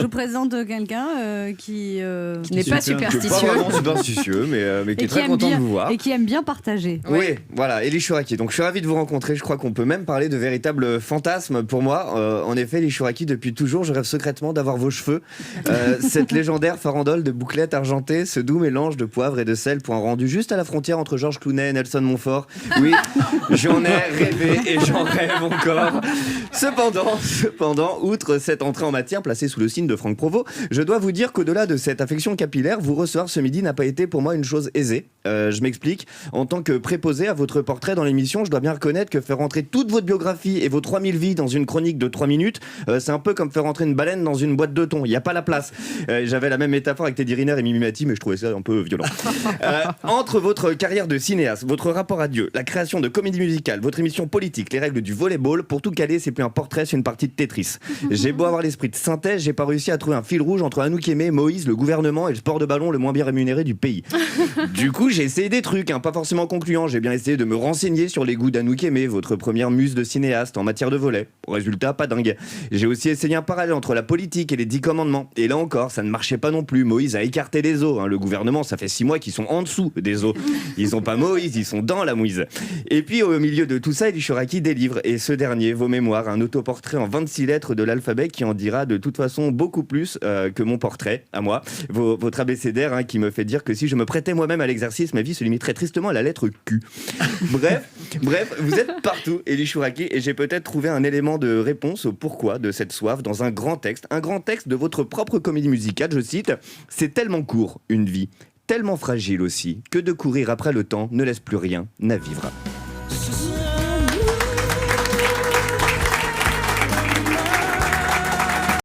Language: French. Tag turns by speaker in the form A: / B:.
A: vous présente quelqu'un qui
B: n'est pas superstitieux.
C: Pas vraiment superstitieux, mais qui est très content de vous voir.
A: Et qui aime bien partager.
C: Oui, voilà, Elie Chouraqui. Donc je suis ravi de vous rencontrer. Je crois qu'on peut même parler de véritable fantasme pour moi. En effet, Elie Chouraqui, depuis toujours, je rêve secrètement d'avoir vos cheveux. Cette légendaire farandole de bouclettes argentées, ce doux mélange de poivre et de sel pour un rendu juste à la frontière entre Georges Clooney et Nelson Montfort. Oui, j'en ai rêvé et j'en rêve encore. Cependant, outre cette entrée en matière placée sous le signe de Franck Provost, je dois vous dire qu'au-delà de cette affection capillaire, vous recevoir ce midi n'a pas été pour moi une chose aisée. Je m'explique. En tant que préposé à votre portrait dans l'émission, je dois bien reconnaître que faire rentrer toute votre biographie et vos 3000 vies dans une chronique de 3 minutes, c'est un peu comme faire rentrer une baleine dans une boîte de thon. Il n'y a pas la place. J'avais la même métaphore avec Teddy Riner et Mimi Mati, mais je trouvais ça un peu violent. Entre votre carrière de cinéaste, votre rapport à Dieu, la création de comédie musicale, votre émission politique, les règles du volleyball, pour tout caler, c'est plus un portrait, c'est une partie de Tetris. J'ai beau avoir l'esprit de synthèse, j'ai pas réussi à trouver un fil rouge entre Anouk Aimée, Moïse, le gouvernement et le sport de ballon le moins bien rémunéré du pays. Du coup, j'ai essayé des trucs, pas forcément concluants. J'ai bien essayé de me renseigner sur les goûts d'Anouk Aimée, votre première muse de cinéaste en matière de volley. Résultat, pas dingue. J'ai aussi essayé un parallèle entre la politique et les 10 commandements. Et là encore, ça ne marchait pas non plus. Moïse a écarté les os. Le gouvernement, ça fait 6 mois qu'ils sont en dessous des os. Ils sont pas Moïse, ils sont dans la mouise. Et puis, au milieu de tout ça, Elie Chouraqui délivre. Et ce dernier, vos mémoires, un autoportrait en 26 lettres de l'alphabet qui en dira de toute façon beaucoup plus que mon portrait, à moi. Votre abécédaire qui me fait dire que si je me prêtais moi-même à l'exercice, ma vie se limiterait tristement à la lettre Q. Bref, vous êtes partout, Elie Chouraqui, et j'ai peut-être trouvé un élément de réponse au pourquoi de cette soif dans un grand texte de votre propre comédie musicale, je cite: « C'est tellement court, une vie, tellement fragile aussi, que de courir après le temps ne laisse plus rien à vivre. »